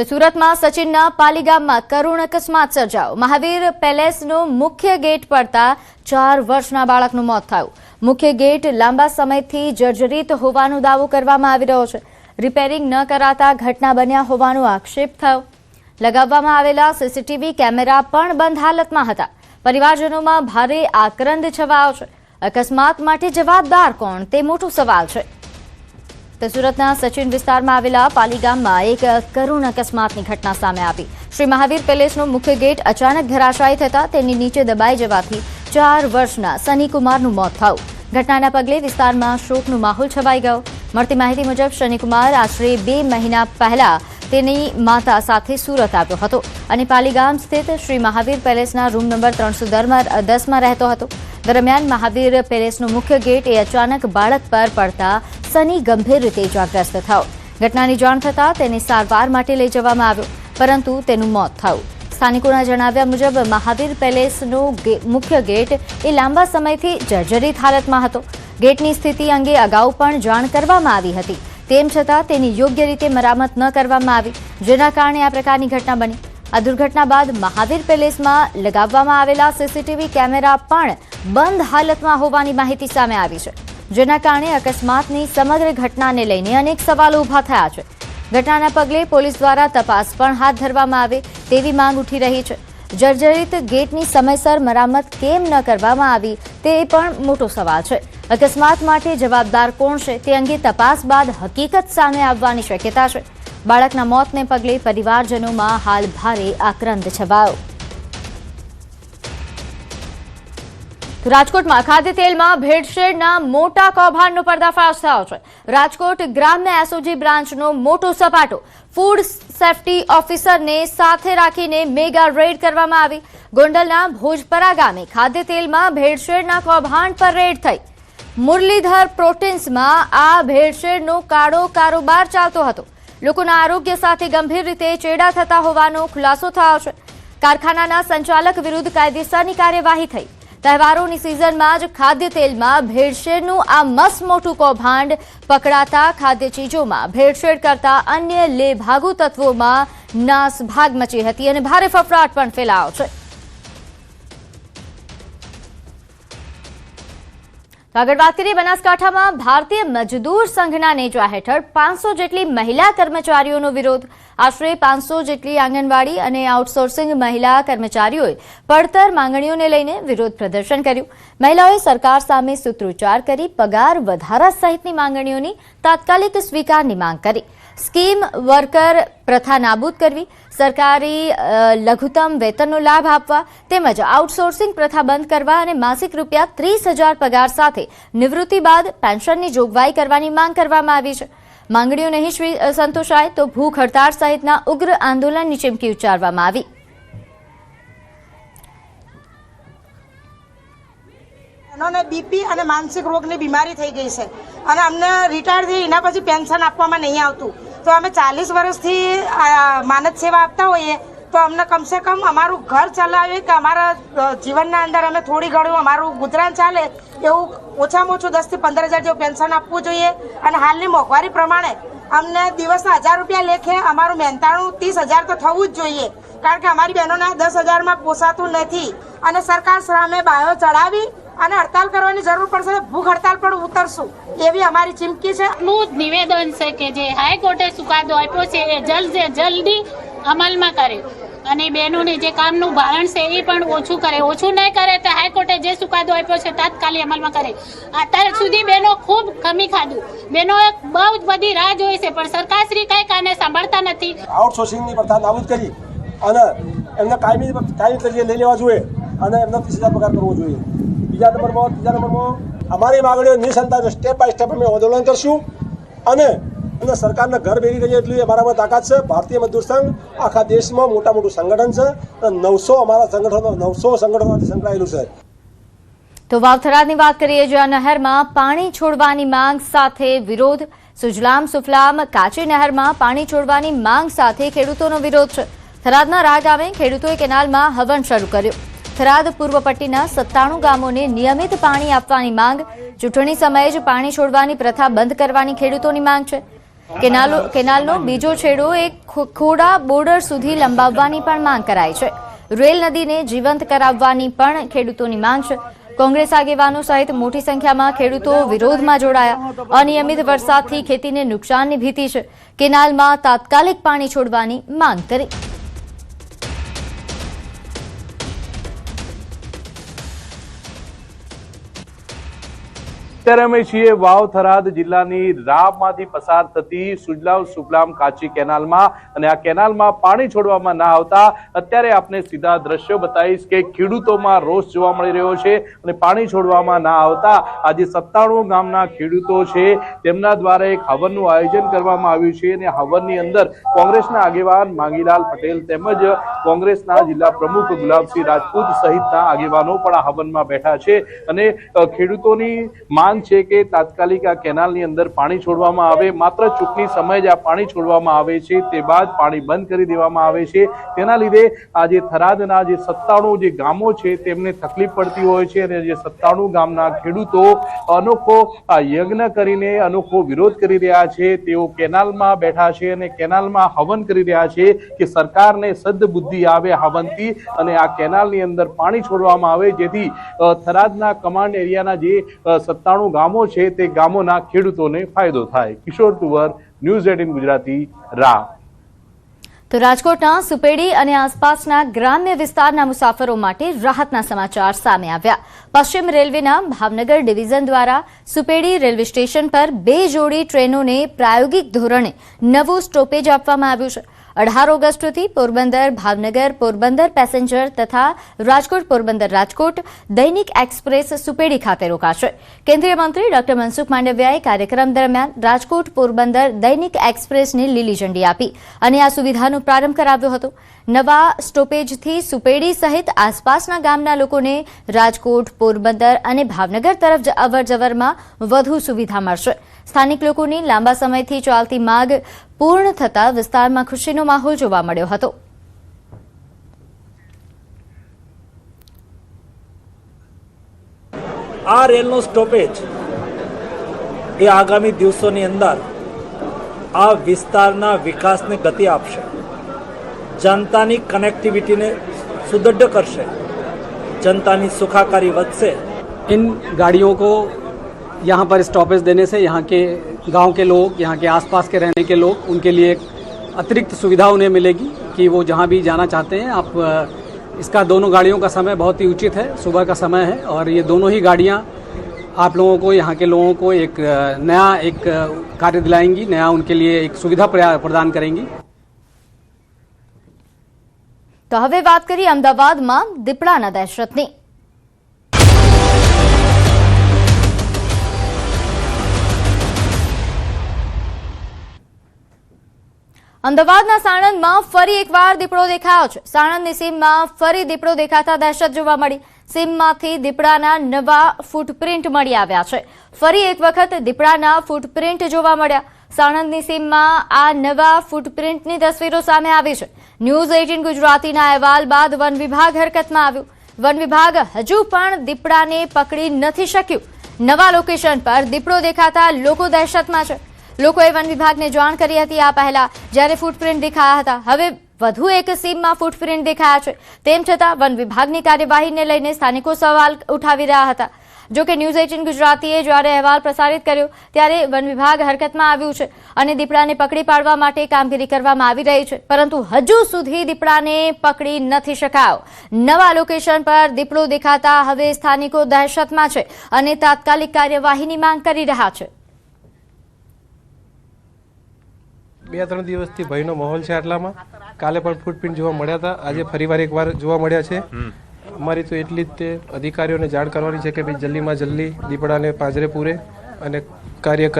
તો સુરતમાં સચિનના પાલી ગામમાં કરુણ અકસ્માત સર્જાયો। મહાવીર પેલેસનો મુખ્ય ગેટ પડતા 4 વર્ષના બાળકનું મોત થયું। મુખ્ય ગેટ લાંબા સમયથી જર્જરિત હોવાનો દાવો કરવામાં આવી રહ્યો છે। રિપેરિંગ ન કરાતા ઘટના બન્યા હોવાનો આક્ષેપ થયો। લગાવવામાં આવેલા સીસીટીવી કેમેરા પણ બંધ હાલતમાં હતા। પરિવારજનોમાં ભારે આક્રંદ છવાયો છે। અકસ્માત માટે જવાબદાર કોણ તે મોટો સવાલ છે। તો સુરતના સચિન વિસ્તારમાં આવેલા પાલી ગામમાં એક કરુણ અકસ્માતની ઘટના સામે આવી। શ્રી મહાવીર પેલેસનો મુખ્ય ગેટ અચાનક ધરાશાયી થતા તેની નીચે દબાઈ જવાથી 4 વર્ષના સની કુમારનું મોત થયું। ઘટનાના પગલે વિસ્તારમાં શોકનો માહોલ છવાઈ ગયો। મળતી માહિતી મુજબ શની કુમાર આશરે 2 મહિના પહેલા તેની માતા સાથે સુરત આવ્યો હતો અને પાલી ગામ સ્થિત શ્રી મહાવીર પેલેસના રૂમ નંબર 310માં રહેતો હતો। દરમિયાન મહાવીર પેલેસનો મુખ્ય ગેટ અચાનક બાળક પર પડતા સની ગંભીર રીતે ઇજાગ્રસ્ત થયો। ઘટનાની જાણ થતાં તેને સારવાર માટે લઈ જવામાં આવ્યો, પરંતુ તેનું મોત થયું। સ્થાનિકોના જણાવ્યા મુજબ મહાવીર પેલેસનો મુખ્ય ગેટ લાંબા સમયથી જર્જરિત હાલતમાં હતો। ગેટની સ્થિતિ અંગે અગાઉ પણ જાણ કરવામાં આવી હતી, તેમ છતાં તેની યોગ્ય રીતે મરામત ન કરવામાં આવી, જેના કારણે આ પ્રકારની ઘટના બની। આ દુર્ઘટના બાદ મહાવીર પેલેસમાં લગાવવામાં આવેલા સીસીટીવી કેમેરા પણ બંધ હાલતમાં હોવાની માહિતી સામે આવી છે, જેના કારણે અકસ્માતની સમગ્ર ઘટનાને લઈને અનેક સવાલો ઊભા થયા છે। ઘટનાના પગલે પોલીસ દ્વારા તપાસ પણ હાથ ધરવામાં આવે તેવી માંગ ઉઠી રહી છે। જર્જરિત ગેટની સમયસર મરામત કેમ ન કરવામાં આવી તે પણ મોટો સવાલ છે। અકસ્માત માટે જવાબદાર કોણ છે તે અંગે તપાસ બાદ હકીકત સામે આવવાની શક્યતા છે। બાળકના મોતને પગલે પરિવારજનોમાં હાલ ભારે આક્રંદ છવાયો। રાજકોટમાં ખાદ્ય તેલમાં ભેળસેળના મોટા કૌભાંડનો પર્દાફાશ થયો છે। રાજકોટ ગ્રામ્ય એસઓજી બ્રાન્ચનો મોટો સપાટો। ફૂડ સેફ્ટી ઓફિસરને સાથે રાખીને મેગા રેડ કરવામાં આવી। ગોંડલના ભોજપરા ગામે ખાદ્ય તેલમાં ભેળસેળના કૌભાંડ પર રેડ થઈ। મુરલીધર પ્રોટીન્સમાં આ ભેળસેળનો કાળો કારોબાર ચાલતો હતો। લોકોના આરોગ્ય સાથે ગંભીર રીતે ચેડા થતા હોવાનો ખુલાસો થયો છે। કારખાનાના સંચાલક વિરુદ્ધ કાયદેસરની કાર્યવાહી થઈ। તહેવારોની સિઝનમાં જ ખાદ્ય તેલમાં ભેળસેળનું આ મસ્ત મોટું કૌભાંડ પકડાતા ખાદ્ય ચીજોમાં ભેળસેળ કરતા અન્ય લેભાગુ તત્વોમાં નાસભાગ મચી હતી અને ભારે ફફડાટ પણ ફેલાયો છે। આગળ વાત કરીએ, બનાસકાંઠામાં ભારતીય મજદૂર સંઘના નેજા હેઠળ 500 જેટલી મહિલા કર્મચારીઓનો વિરોધ। આશરે 500 જેટલી આંગણવાડી અને આઉટસોર્સિંગ મહિલા કર્મચારીઓએ પડતર માંગણીઓને લઈને વિરોધ પ્રદર્શન કર્યું। મહિલાઓએ સરકાર સામે સૂત્રોચ્ચાર કરી પગાર વધારા સહિતની માંગણીઓની તાત્કાલિક સ્વીકારની માંગ કરી। સ્કીમ વર્કર પ્રથા નાબૂદ કરવી, સરકારી લઘુત્તમ વેતનનો લાભ આપવા તેમજ આઉટસોર્સિંગ પ્રથા બંધ કરવા અને માસિક રૂપિયા 30,000 પગાર સાથે નિવૃત્તિ બાદ પેન્શનની જોગવાઈ કરવાની માંગ કરવામાં આવી છે। માંગણીઓ નહીં સંતોષાય તો ભૂખ હડતાળ સહિતના ઉગ્ર આંદોલનની ચીમકી ઉચ્ચારવામાં આવી। એનોને બીપી અને માનસિક રોગની બીમારી થઈ ગઈ છે અને અમને રિટાયર થઈ એના પછી પેન્શન આપવામાં નહીં આવતું, તો અમે 40 વર્ષથી માનદ સેવા આપતા હોઈએ તો અમને કમસે કમ અમારું ઘર ચલાવે કે અમારા જીવનના અંદર અમે થોડી ઘણું અમારું ગુજરાન ચાલે એવું ઓછામાં ઓછું 10 થી 15,000 જેવું પેન્શન આપવું જોઈએ। અને હાલની મોંઘવારી પ્રમાણે અમને દિવસના 1,000 રૂપિયા લેખે અમારું મહેનતાણું 30,000 તો થવું જ જોઈએ, કારણ કે અમારી બહેનોના 10,000માં પોસાતું નથી અને સરકાર સામે બાયો ચડાવી અને હડતાલ કરવાની જરૂર પડશે। ભૂખ હડતાલ પણ ઉતરશું એવી અમારી ચીમકી છે। નું નિવેદન છે કે જે હાઈકોર્ટે ચુકાદો આપ્યો છે એ જલ્દી અમલમાં કરે અને બહેનોને જે કામનું ભારણ છે એ પણ ઓછું કરે। ઓછું નહીં કરે તો હાઈકોર્ટે જે ચુકાદો આપ્યો છે તાત્કાલિક અમલમાં કરે। અત્યાર સુધી બહેનો ખૂબ ખમી ખાધું, બહેનો બહુ જ બધી રાહ જોઈ છે પણ સરકારશ્રી કઈ કાને સાંભળતા નથી। આઉટસોર્સિંગની પ્રથા નાબૂદ કરી અને એમને કાયમી તરીકે લઈ લેવા જોઈએ અને એમને 30,000 પગાર કરવો જોઈએ। ત્રીજા નંબરમાં અમારી માંગણીઓ નિસંતાન સ્ટેપ બાય સ્ટેપ અમે આંદોલન કરશું અને સરકારને ઘર ભેગી કરીએ એટલી અમારામાં તાકાત છે। ભારતીય મજદૂર સંઘ આખા દેશમાં મોટું સંગઠન છે અને 900 અમારા સંગઠનો 900 સંગઠનોથી સંકળાયેલું છે। તો વાવથરાની વાત કરીએ, જ્યાં નહેરમાં પાણી છોડવાની માંગ સાથે વિરોધ। સુજલામ સુફલામ કાચી નહેરમાં પાણી છોડવાની માંગ સાથે ખેડૂતોનો વિરોધ છે। થરાદના રા ગામે ખેડૂતોએ કેનાલમાં હવન શરૂ કર્યો। થરાદ પૂર્વ પટ્ટીના 97 ગામોને નિયમિત પાણી આપવાની માંગ। ચૂંટણી સમયે જ પાણી છોડવાની પ્રથા બંધ કરવાની ખેડૂતોની માંગ છે। કેનાલનો બીજો છેડો એક ખોડા બોર્ડર સુધી લંબાવવાની પણ માંગ કરાઈ છે. રેલ નદીને જીવંત કરાવવાની પણ ખેડૂતોની માંગ છે. કોંગ્રેસ આગેવાનો સહિત મોટી સંખ્યામાં ખેડૂતો વિરોધમાં જોડાયા. અનિયમિત વરસાદથી ખેતીને નુકસાનની ભીતિ છે. કેનાલમાં તાત્કાલિક પાણી છોડવાની માંગ કરી. અત્યારે અમે છીએ વાવ થરાદ જિલ્લાની રાપમાંથી પસાર થતી સુજલામ સુફલામ કાચી કેનાલમાં, અને આ કેનાલમાં પાણી છોડવામાં ના આવતા અત્યારે આપને સીધા દ્રશ્યો બતાવીશ કે ખેડૂતોમાં રોષ જોવા મળી રહ્યો છે. અને પાણી છોડવામાં ના આવતા આજે 97 ગામના ખેડૂતો છે તેમના દ્વારા એક હવનનું આયોજન કરવામાં આવ્યું છે, અને હવનની અંદર કોંગ્રેસના આગેવાન માંગીલાલ પટેલ તેમજ કોંગ્રેસના જિલ્લા પ્રમુખ ગુલાબસિંહ રાજપૂત સહિતના આગેવાનો પણ આ હવનમાં બેઠા છે. અને ખેડૂતોની માંગ છે કે તાત્કાલિક આ કેનાલની અંદર પાણી છોડવામાં આવે. માત્ર ચૂંટણી સમયે જ આ પાણી છોડવામાં આવે છે, તે બાદ પાણી બંધ કરી દેવામાં આવે છે. તેના લીધે આજે થરાદના જે 97 જે ગામો છે તેમને તકલીફ પડતી હોય છે, અને જે 97 ગામના ખેડૂતો અનોખો યજ્ઞ કરીને અનોખો વિરોધ કરી રહ્યા છે. તેઓ કેનાલમાં બેઠા છે અને કેનાલમાં હવન કરી રહ્યા છે કે સરકારને સદબુદ્ધિ આવે હવનથી અને આ કેનાલની અંદર પાણી છોડવામાં આવે, જેથી થરાદના કમાન્ડ એરિયાના જે 97 ગામો છે તે ગામોના ખેડૂતોને ફાયદો થાય. કિશોર તુવર, ન્યૂઝ 18 ગુજરાતી, રાહ. તો રાજકોટના સુપેડી અને આસપાસના ગ્રામ્ય વિસ્તારના મુસાફરો માટે રાહતના સમાચાર સામે આવ્યા. પશ્ચિમ રેલવેના ભાવનગર ડિવિઝન દ્વારા સુપેડી રેલવે સ્ટેશન પર 2 જોડી ટ્રેનોને પ્રાયોગિક ધોરણે નવું સ્ટોપેજ આપવામાં આવ્યું છે. 18 ઓગસ્ટથી પોરબંદર ભાવનગર પોરબંદર પેસેન્જર તથા રાજકોટ પોરબંદર રાજકોટ દૈનિક એક્સપ્રેસ સુપેડી ખાતે રોકાશે. કેન્દ્રીય મંત્રી ડોક્ટર મનસુખ માંડવિયાએ કાર્યક્રમ દરમિયાન રાજકોટ પોરબંદર દૈનિક એક્સપ્રેસને લીલી ઝંડી આપી અને આ સુવિધાનો પ્રારંભ કરાવ્યો હતો. નવા સ્ટોપેજથી સુપેડી સહિત આસપાસના ગામના લોકોને રાજકોટ પોરબંદર અને ભાવનગર તરફ અવરજવરમાં વધુ સુવિધા મળશે. સ્થાનિક લોકોની લાંબા સમયથી ચાલતી માંગ પૂર્ણ થતા વિસ્તારમાં ખુશીનો માહોલ જોવા મળ્યો હતો. આ રેલનો સ્ટોપેજ એ આગામી દિવસોની અંદર આ વિસ્તારના વિકાસને ગતિ આપશે, જનતાની કનેક્ટિવિટીને સુદૃઢ કરશે, जनतानी सुखाकारी વધશે. इन गाड़ियों को यहाँ पर स्टॉपेज देने से यहाँ के गांव के लोग, यहाँ के आसपास के रहने के लोग, उनके लिए एक अतिरिक्त सुविधा उन्हें मिलेगी कि वो जहाँ भी जाना चाहते हैं. आप इसका दोनों गाड़ियों का समय बहुत ही उचित है, सुबह का समय है और ये दोनों ही गाड़ियाँ आप लोगों को, यहाँ के लोगों को एक नया एक कार्य दिलाएंगी, नया उनके लिए एक सुविधा प्रदान करेंगी. તો હવે વાત કરીએ અમદાવાદમાં દીપડાના દહેશતની. અમદાવાદના સાણંદમાં ફરી એકવાર દીપડો દેખાયો છે. સાણંદની સીમમાં ફરી દીપડો દેખાતા દહેશત જોવા મળી. સીમમાંથી દીપડાના નવા ફૂટપ્રિન્ટ મળી આવ્યા છે. ફરી એક વખત દીપડાના ફૂટપ્રિન્ટ જોવા મળ્યા. સાણંદની સીમમાં આ નવા ફૂટપ્રિન્ટની તસવીરો સામે આવી છે. ન્યૂઝ 18 ગુજરાતીના અહેવાલ બાદ વન વિભાગ હરકતમાં આવ્યું. વન વિભાગ હજુ પણ દીપડાને પકડી નથી શક્યું. નવા લોકેશન પર દીપડો દેખાતા લોકો દહેશતમાં છે. લોકોએ વન વિભાગને જાણ કરી હતી આ પહેલા, જ્યારે ફૂટપ્રિન્ટ દેખાયા હતા. હવે વધુ એક સીમમાં ફૂટપ્રિન્ટ દેખાયા છે. તેમ છતાં વન વિભાગની કાર્યવાહીને લઈને સ્થાનિકો સવાલ ઉઠાવી રહ્યા હતા. જોકે ન્યૂઝ 18 ગુજરાતીએ જ્યારે અહેવાલ પ્રસારિત કર્યો ત્યારે વન વિભાગ હરકતમાં આવ્યું છે અને દીપડાને પકડી પાડવા માટે કામગીરી કરવામાં આવી રહી છે, પરંતુ હજુ સુધી દીપડાને પકડી નથી શકાયો. નવા લોકેશન પર દીપડો દેખાતા હવે સ્થાનિકો દહેશતમાં છે અને તાત્કાલિક કાર્યવાહીની માંગ કરી રહ્યા છે. 2-3 દિવસથી ભયનો માહોલ છે આટલામાં. કાલે પણ ફૂટપ્રિન્ટ જોવા મળ્યા હતા, આજે ફરીવાર એકવાર જોવા મળ્યા છે. અમારી તો એટલી જ તે અધિકારીઓને જાણ કરવાની છે કે ભાઈ જલ્દીમાં જલ્દી દીપડાને પાંજરે પૂરે અને કાર્ય કરે.